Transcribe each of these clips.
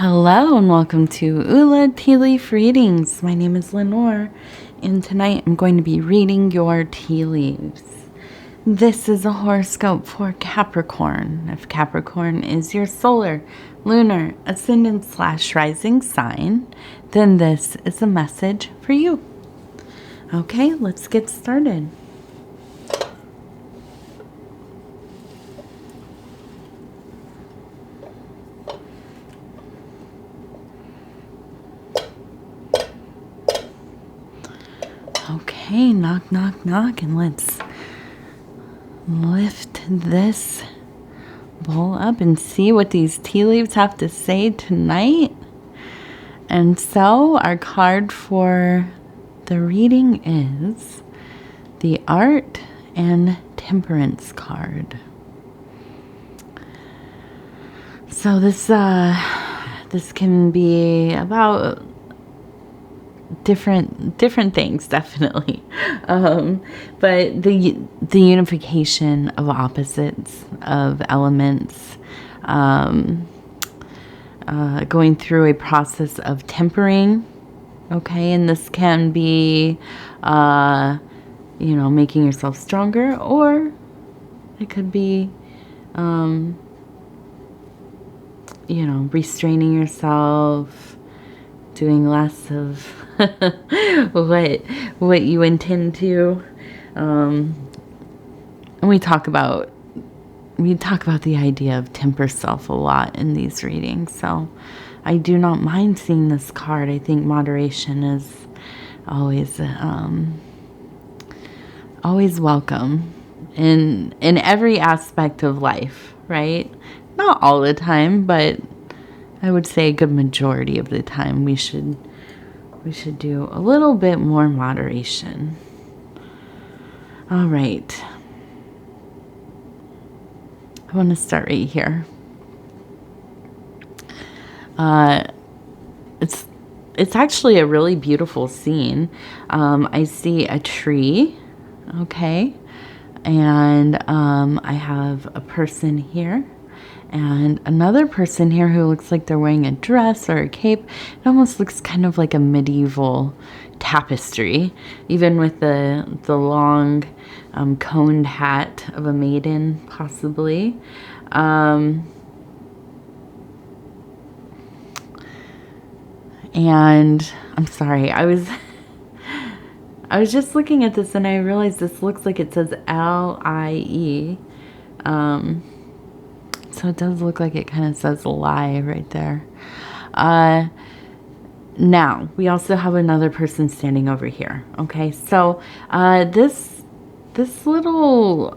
Hello and welcome to Ula Tea Leaf Readings. My name is Lenor and tonight I'm going to be reading your tea leaves. This is a horoscope for Capricorn. If Capricorn is your solar, lunar, ascendant / rising sign, then this is a message for you. Okay, let's get started. Okay, knock, knock, knock, and let's lift this bowl up and see what these tea leaves have to say tonight. And so our card for the reading is the Art and Temperance card. So this can be about different things, definitely, but the unification of opposites, of elements, going through a process of tempering. Okay, and this can be making yourself stronger, or it could be restraining yourself, doing less of what you intend to. And we talk about the idea of temper self a lot in these readings. So I do not mind seeing this card. I think moderation is always welcome in every aspect of life, right? Not all the time, but I would say a good majority of the time we should do a little bit more moderation. All right. I want to start right here. It's actually a really beautiful scene. I see a tree, okay, and I have a person here. And another person here who looks like they're wearing a dress or a cape. It almost looks kind of like a medieval tapestry, even with the long coned hat of a maiden, possibly. And I'm sorry, I was just looking at this and I realized this looks like it says L-I-E. So it does look like it kind of says lie right there. Now, we also have another person standing over here. Okay, so this little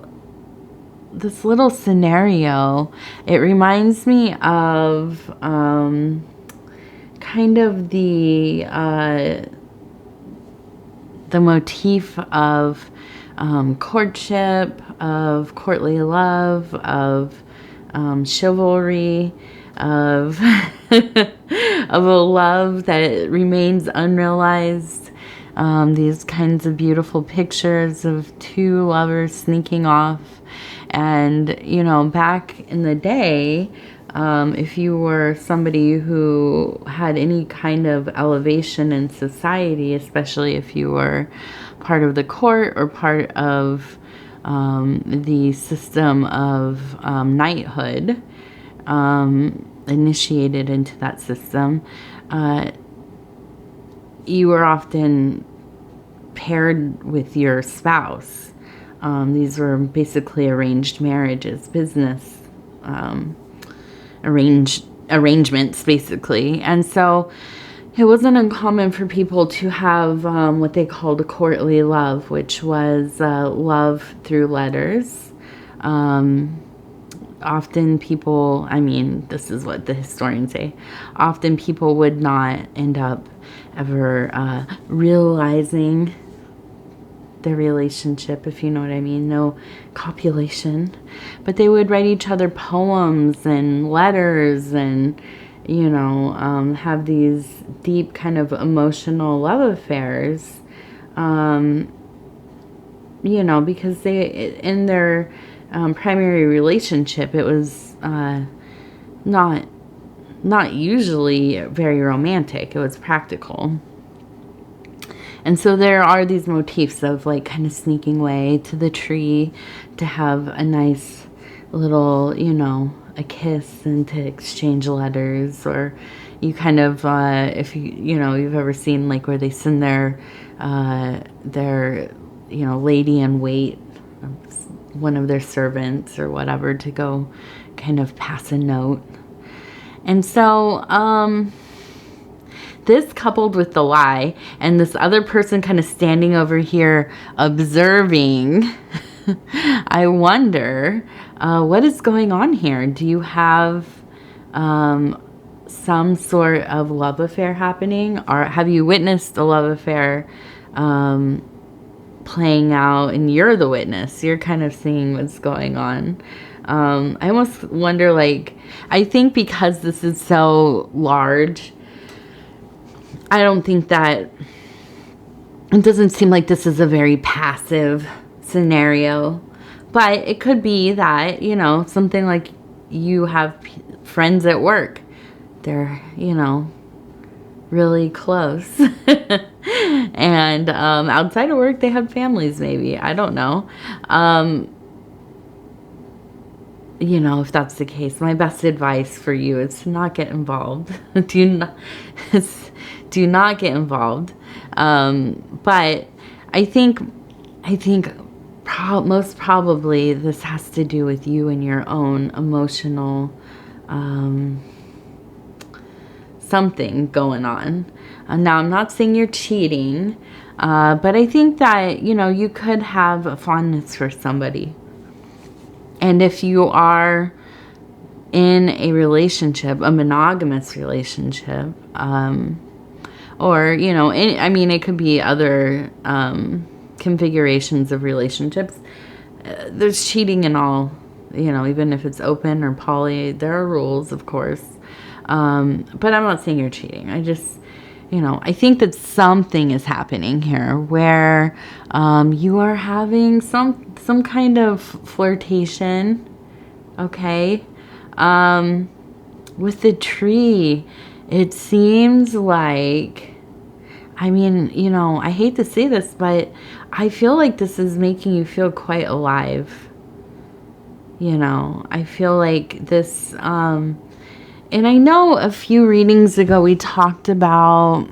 scenario, it reminds me of kind of the motif of courtship, of courtly love, of chivalry, of of a love that remains unrealized. These kinds of beautiful pictures of two lovers sneaking off. And back in the day, if you were somebody who had any kind of elevation in society, especially if you were part of the court or part of the system of knighthood, initiated into that system, you were often paired with your spouse. These were basically arranged marriages, business arrangements, basically. And so it wasn't uncommon for people to have what they called a courtly love, which was love through letters. Often people, this is what the historians say, often people would not end up ever realizing their relationship, if you know what I mean. No copulation. But they would write each other poems and letters and have these deep kind of emotional love affairs, because they, in their primary relationship, it was not not usually very romantic. It was practical. And so there are these motifs of like kind of sneaking away to the tree to have a nice little, you know, a kiss and to exchange letters. Or you kind of, if you know, you've ever seen like where they send their, you know, lady in wait, one of their servants or whatever, to go kind of pass a note. And so, this coupled with the lie and this other person kind of standing over here observing, I wonder, what is going on here? Do you have some sort of love affair happening? Or have you witnessed a love affair playing out and you're the witness? You're kind of seeing what's going on. I almost wonder, like, I think because this is so large, I don't think that, it doesn't seem like this is a very passive scenario. But it could be that, you know, something like you have friends at work. They're, you know, really close. And outside of work, they have families maybe. I don't know. You know, if that's the case, my best advice for you is to not get involved. Do not get involved. But I think most probably this has to do with you and your own emotional something going on. Now, I'm not saying you're cheating, but I think that, you know, you could have a fondness for somebody. And if you are in a relationship, a monogamous relationship, or, you know, I mean, it could be other configurations of relationships. There's cheating in all, you know, even if it's open or poly, there are rules, of course. But I'm not saying you're cheating. I just, you know, I think that something is happening here where you are having some kind of flirtation, okay? With the tree, it seems like, I mean, you know, I hate to say this, but I feel like this is making you feel quite alive. You know, I feel like this, and I know a few readings ago we talked about,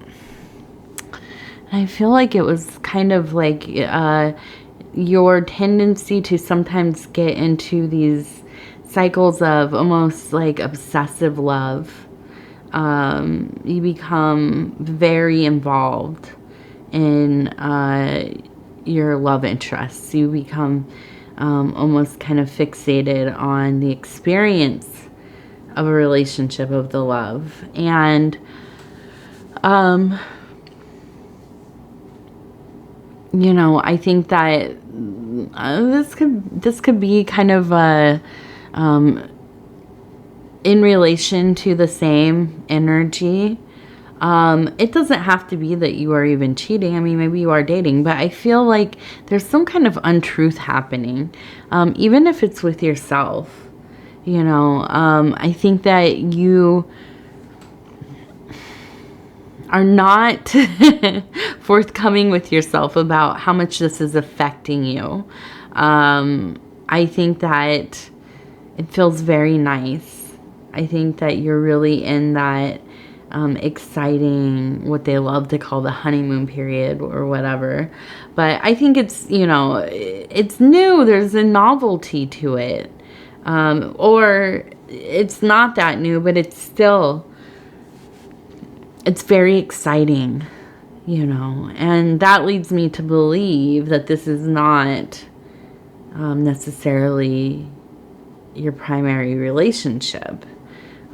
I feel like it was kind of like your tendency to sometimes get into these cycles of almost like obsessive love. You become very involved in your love interests. You become almost kind of fixated on the experience of a relationship, of the love. And you know, I think that this could be kind of a in relation to the same energy. It doesn't have to be that you are even cheating. I mean, maybe you are dating, but I feel like there's some kind of untruth happening, even if it's with yourself. You know, I think that you are not forthcoming with yourself about how much this is affecting you. I think that it feels very nice. I think that you're really in that exciting, what they love to call the honeymoon period or whatever. But I think it's, you know, it's new. There's a novelty to it. Or it's not that new, but it's still, it's very exciting, you know. And that leads me to believe that this is not necessarily your primary relationship.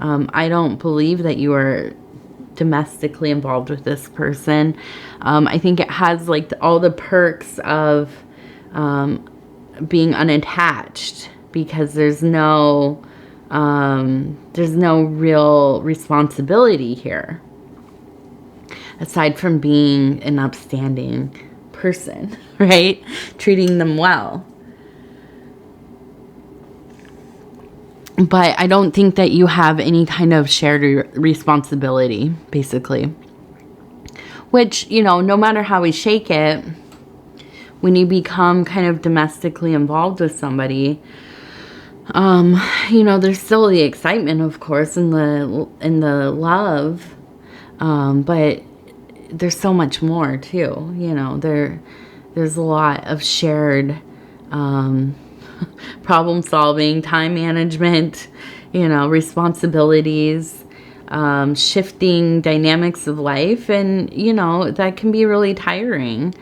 I don't believe that you are domestically involved with this person. I think it has like all the perks of being unattached, because there's no real responsibility here aside from being an upstanding person, right? Treating them well. But I don't think that you have any kind of shared responsibility, basically. Which, you know, no matter how we shake it, when you become kind of domestically involved with somebody, you know, there's still the excitement, of course, and the love, but there's so much more too. You know, there's a lot of shared problem solving, time management, you know, responsibilities, shifting dynamics of life, and you know, that can be really tiring.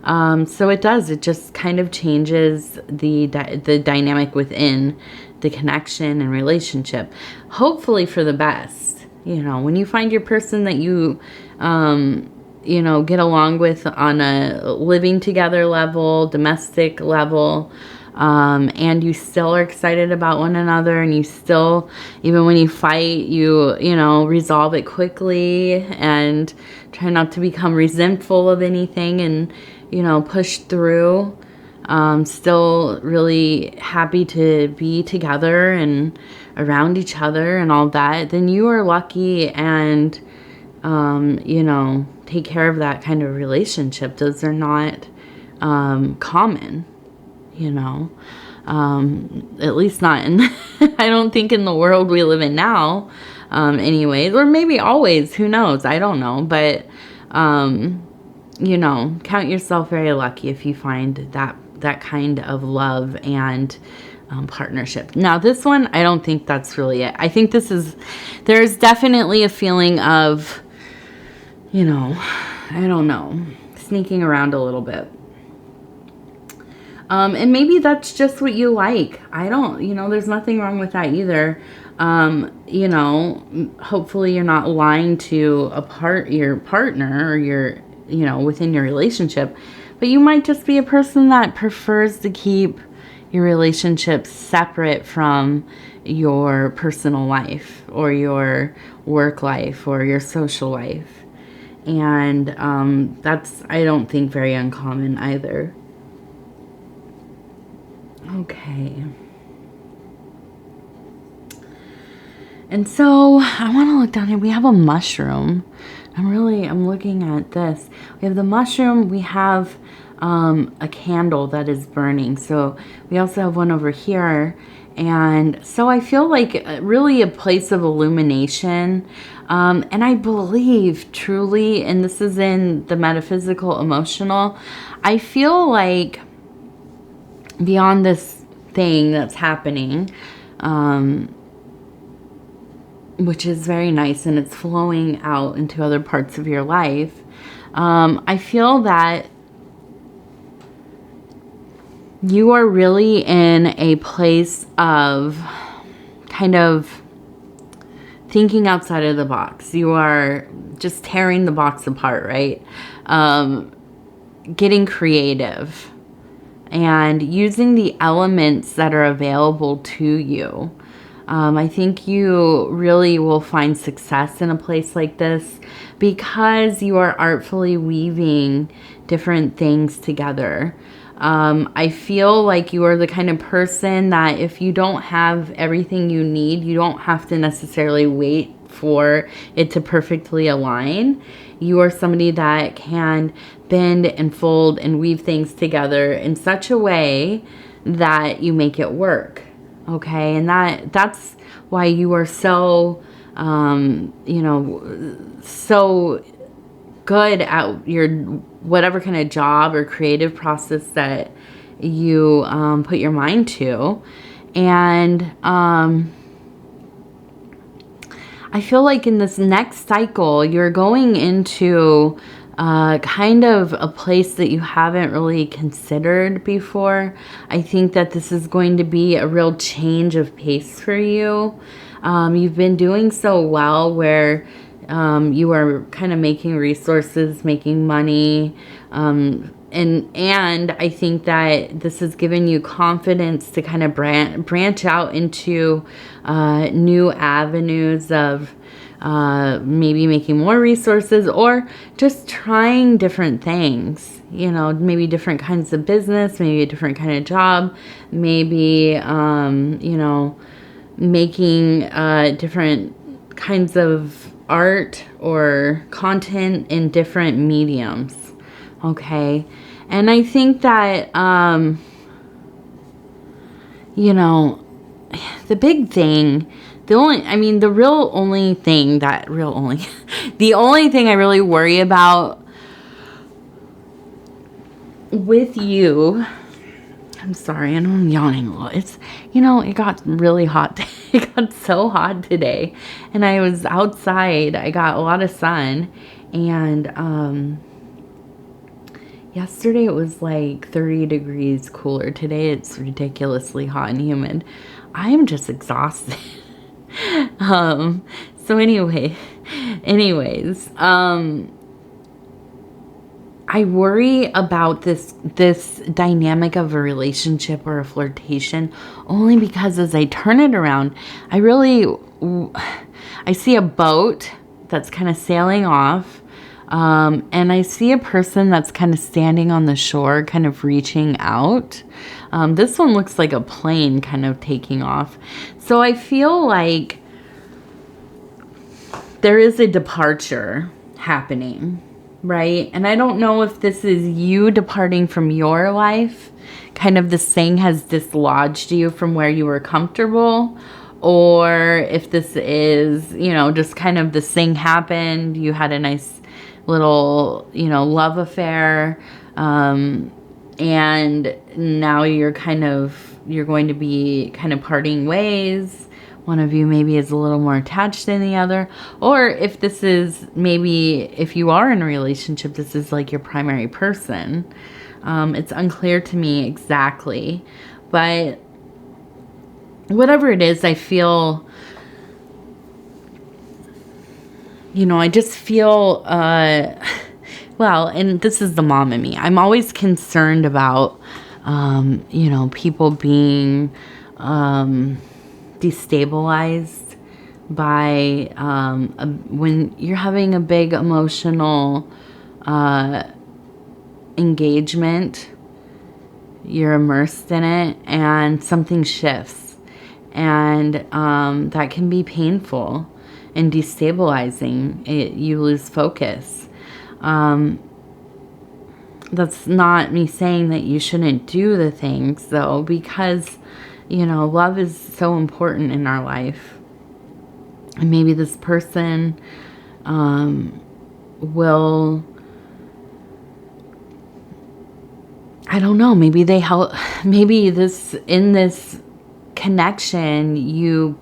So it just kind of changes the dynamic within the connection and relationship, hopefully for the best. You know, when you find your person that you know, get along with on a living together level, domestic level, and you still are excited about one another, and you still, even when you fight, you know, resolve it quickly and try not to become resentful of anything, and, you know, push through, still really happy to be together and around each other and all that, then you are lucky, and, you know, take care of that kind of relationship. Those are not common, you know, at least not in, I don't think in the world we live in now, anyways, or maybe always, who knows, I don't know, but, you know, count yourself very lucky if you find that kind of love and partnership. Now, this one, I don't think that's really it. I think there's definitely a feeling of, you know, I don't know, sneaking around a little bit. And maybe that's just what you like. You know, there's nothing wrong with that either. You know, hopefully you're not lying to your partner, or you know, within your relationship, but you might just be a person that prefers to keep your relationship separate from your personal life or your work life or your social life. And that's, I don't think, very uncommon either. Okay. And so I want to look down here. We have a mushroom. I'm looking at this. We have the mushroom. We have a candle that is burning. So we also have one over here. And so I feel like really a place of illumination. And I believe truly, and this is in the metaphysical, emotional, I feel like beyond this thing that's happening, which is very nice, and it's flowing out into other parts of your life, I feel that you are really in a place of kind of thinking outside of the box. You are just tearing the box apart, right? Getting creative and using the elements that are available to you. I think you really will find success in a place like this because you are artfully weaving different things together. I feel like you are the kind of person that if you don't have everything you need, you don't have to necessarily wait for it to perfectly align. You are somebody that can bend and fold and weave things together in such a way that you make it work. Okay, and that's why you are so, you know, so good at your whatever kind of job or creative process that you put your mind to. And I feel like in this next cycle, you're going into kind of a place that you haven't really considered before. I think that this is going to be a real change of pace for you. You've been doing so well where you are kind of making resources, making money, and I think that this has given you confidence to kind of branch out into new avenues of maybe making more resources or just trying different things, you know, maybe different kinds of business, maybe a different kind of job, maybe, you know, making different kinds of art or content in different mediums. Okay. And I think that, you know, the big thing, the only thing I really worry about with you, I'm sorry, I know I'm yawning a little. It's, it got really hot. It got so hot today. And I was outside. I got a lot of sun. And yesterday it was like 30 degrees cooler. Today it's ridiculously hot and humid. I am just exhausted. So anyways, I worry about this dynamic of a relationship or a flirtation only because as I turn it around, I see a boat that's kind of sailing off, and I see a person that's kind of standing on the shore, kind of reaching out. This one looks like a plane kind of taking off. So I feel like there is a departure happening. Right? And I don't know if this is you departing from your life, kind of this thing has dislodged you from where you were comfortable, or if this is, just kind of this thing happened, you had a nice little, love affair, and now you're going to be kind of parting ways. One of you maybe is a little more attached than the other. Or if this is maybe, if you are in a relationship, this is like your primary person. It's unclear to me exactly. But whatever it is, I feel, I just feel, well, and this is the mom in me. I'm always concerned about, people being, destabilized by when you're having a big emotional engagement, you're immersed in it and something shifts, and that can be painful and destabilizing. You lose focus. That's not me saying that you shouldn't do the things though, because love is so important in our life. And maybe this person will, I don't know, maybe they help, maybe in this connection, you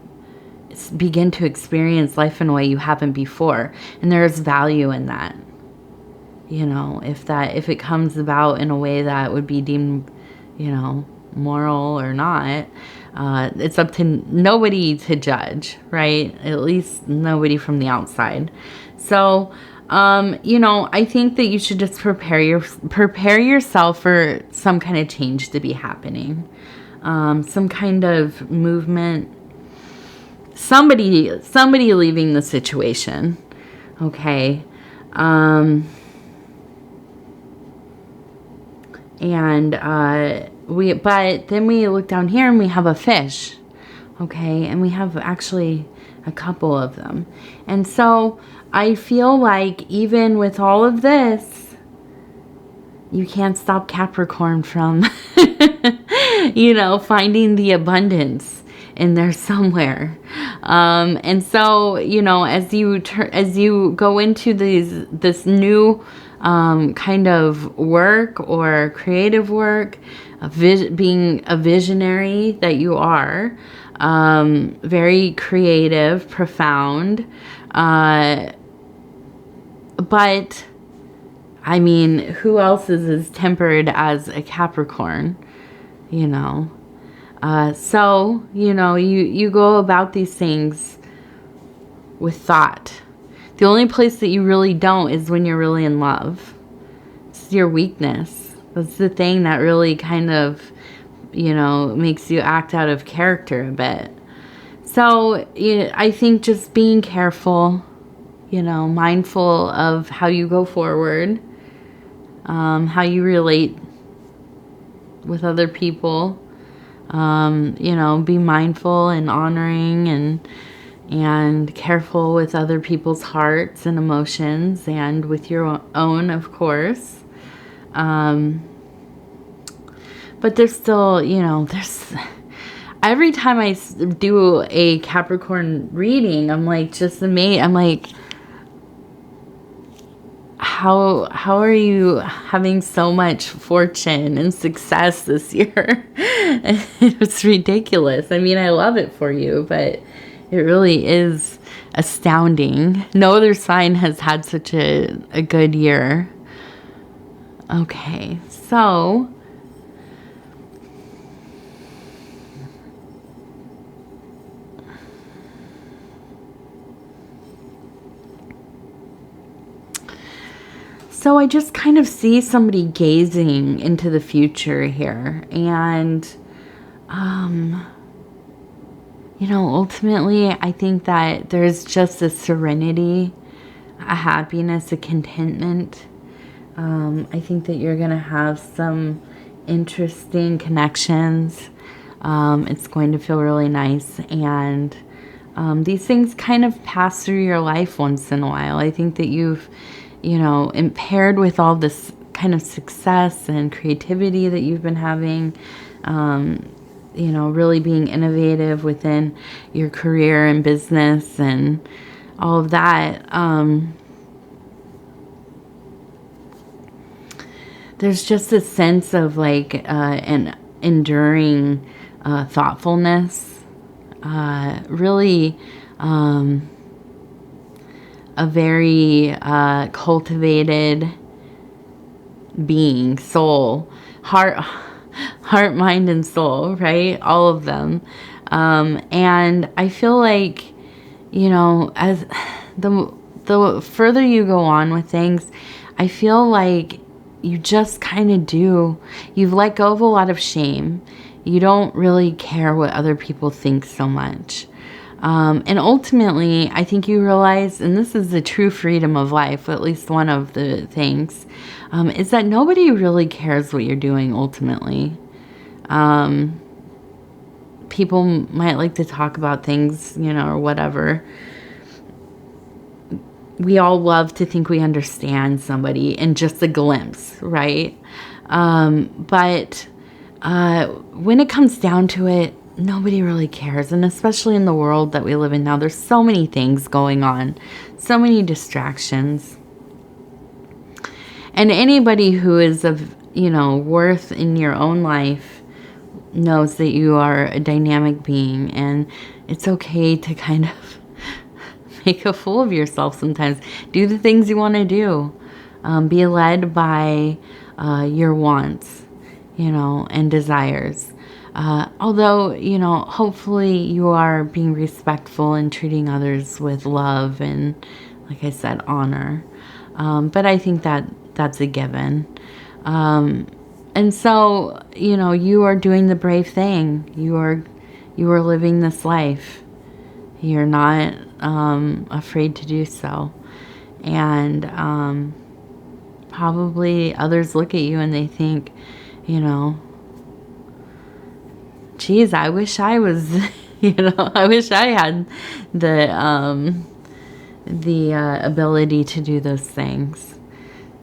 begin to experience life in a way you haven't before. And there's value in that. If it comes about in a way that would be deemed, moral or not, it's up to nobody to judge, right? At least nobody from the outside. So, I think that you should just prepare yourself for some kind of change to be happening, some kind of movement, somebody leaving the situation. Okay. But then we look down here and we have a fish, okay? And we have actually a couple of them. And so I feel like even with all of this, you can't stop Capricorn from, finding the abundance in there somewhere. And so, as you go into this new kind of work or creative work, being a visionary that you are, very creative, profound, but I mean, who else is as tempered as a Capricorn, so, you go about these things with thought. The only place that you really don't is when you're really in love. It's your weakness. That's the thing that really kind of, makes you act out of character a bit. So I think just being careful, mindful of how you go forward, how you relate with other people, You know, be mindful and honoring and careful with other people's hearts and emotions, and with your own, of course. But there's still, you know, every time I do a Capricorn reading, I'm like just amazed. I'm like, how are you having so much fortune and success this year? It's ridiculous. I mean, I love it for you, but it really is astounding. No other sign has had such a good year. Okay, so I just kind of see somebody gazing into the future here, and you know, ultimately, I think that there's just a serenity, a happiness, a contentment. I think that you're going to have some interesting connections. It's going to feel really nice. And these things kind of pass through your life once in a while. I think that you've, you know, impaired with all this kind of success and creativity that you've been having, you know, really being innovative within your career and business and all of that. There's just a sense of like an enduring thoughtfulness, really a very cultivated being, soul, heart, mind, and soul, right? All of them. And I feel like, you know, as the further you go on with things, I feel like you just kind of you've let go of a lot of shame. You don't really care what other people think so much. And ultimately, I think you realize, and this is the true freedom of life, at least one of the things, is that nobody really cares what you're doing ultimately. People might like to talk about things, you know, or whatever. We all love to think we understand somebody in just a glimpse, right? But when it comes down to it, nobody really cares. And especially in the world that we live in now, there's so many things going on, so many distractions. And anybody who is of, you know, worth in your own life knows that you are a dynamic being, and it's okay to kind of make a fool of yourself sometimes. Do the things you want to do. Be led by your wants, you know, and desires. Although, you know, hopefully you are being respectful and treating others with love and, like I said, honor. But I think that that's a given. And so, you know, you are doing the brave thing. You are living this life. You're not afraid to do so. And probably others look at you and they think, you know, geez, I wish I was, you know, I wish I had the ability to do those things.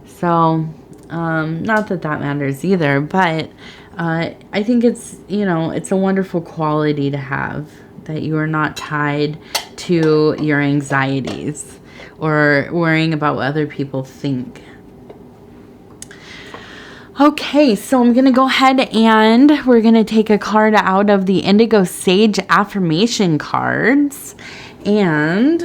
So, not that that matters either, but I think it's, you know, it's a wonderful quality to have, that you are not tied to your anxieties or worrying about what other people think. Okay, so I'm going to go ahead and we're going to take a card out of the Indigo Sage Affirmation cards and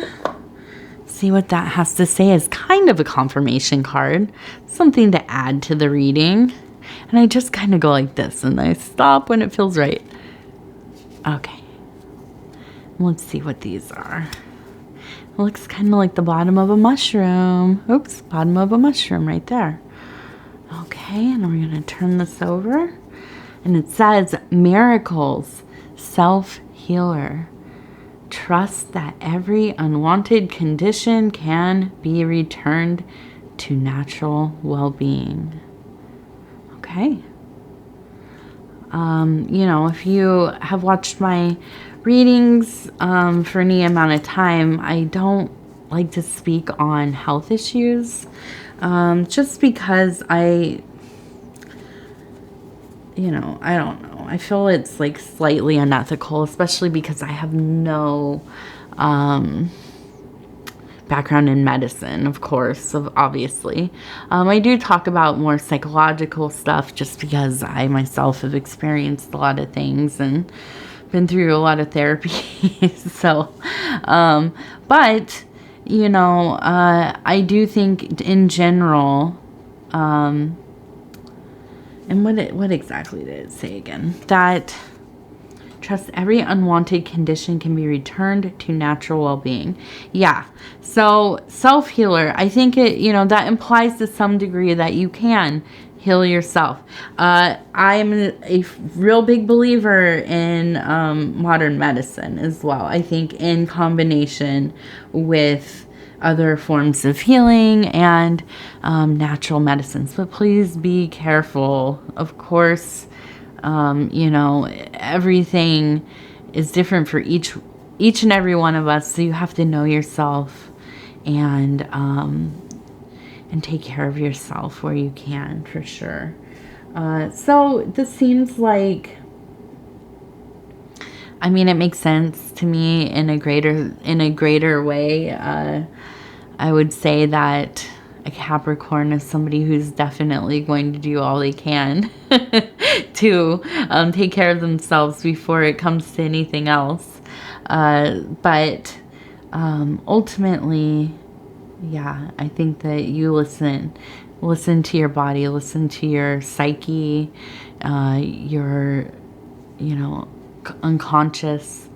see what that has to say. Is kind of a confirmation card, something to add to the reading. And I just kind of go like this and I stop when it feels right. Okay. Let's see what these are. It looks kind of like the bottom of a mushroom. Oops, bottom of a mushroom right there. Okay, and we're going to turn this over. And it says, miracles, self-healer. Trust that every unwanted condition can be returned to natural well-being. Okay. You know, if you have watched my readings for any amount of time, I don't like to speak on health issues just because you know, I don't know. I feel it's like slightly unethical, especially because I have no background in medicine, of course, obviously. I do talk about more psychological stuff just because I myself have experienced a lot of things and been through a lot of therapy. So, but, you know, I do think in general, and what exactly did it say again? That trust every unwanted condition can be returned to natural well-being. Yeah. So self-healer, I think it, you know, that implies to some degree that you can heal yourself. I'm a real big believer in modern medicine as well. I think in combination with other forms of healing and natural medicines. But please be careful. Of course, you know, everything is different for each and every one of us. So you have to know yourself and take care of yourself where you can, for sure. So this seems like, I mean, it makes sense to me in a greater way. I would say that a Capricorn is somebody who's definitely going to do all they can to take care of themselves before it comes to anything else. But ultimately, yeah, I think that you listen to your body, listen to your psyche, your, you know, unconscious,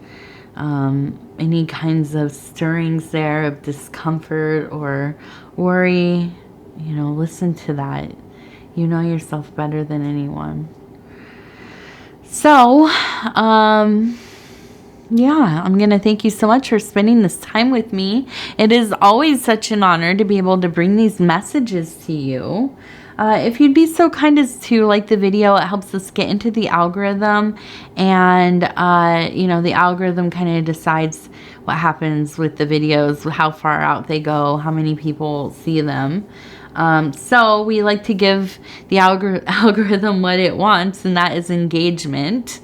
any kinds of stirrings there of discomfort or worry, you know, listen to that. You know yourself better than anyone. So, yeah, I'm going to thank you so much for spending this time with me. It is always such an honor to be able to bring these messages to you. If you'd be so kind as to like the video, it helps us get into the algorithm, and you know, the algorithm kind of decides what happens with the videos, how far out they go, how many people see them. So we like to give the algorithm what it wants, and that is engagement.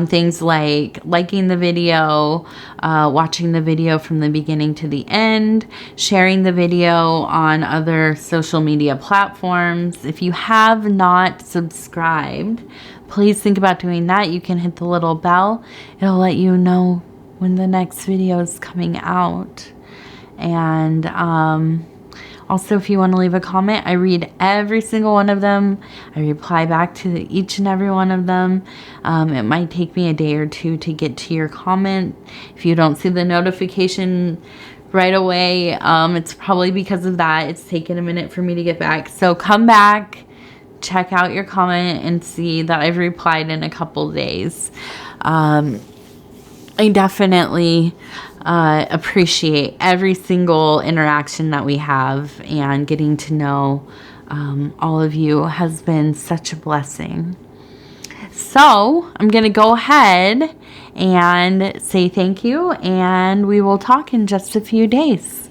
Things like liking the video, watching the video from the beginning to the end, sharing the video on other social media platforms. If you have not subscribed, please think about doing that. You can hit the little bell. It'll let you know when the next video is coming out. And also, if you want to leave a comment, I read every single one of them. I reply back to each and every one of them. It might take me a day or two to get to your comment. If you don't see the notification right away, it's probably because of that. It's taken a minute for me to get back. So come back, check out your comment, and see that I've replied in a couple days. I definitely appreciate every single interaction that we have, and getting to know all of you has been such a blessing. So I'm going to go ahead and say thank you, and we will talk in just a few days.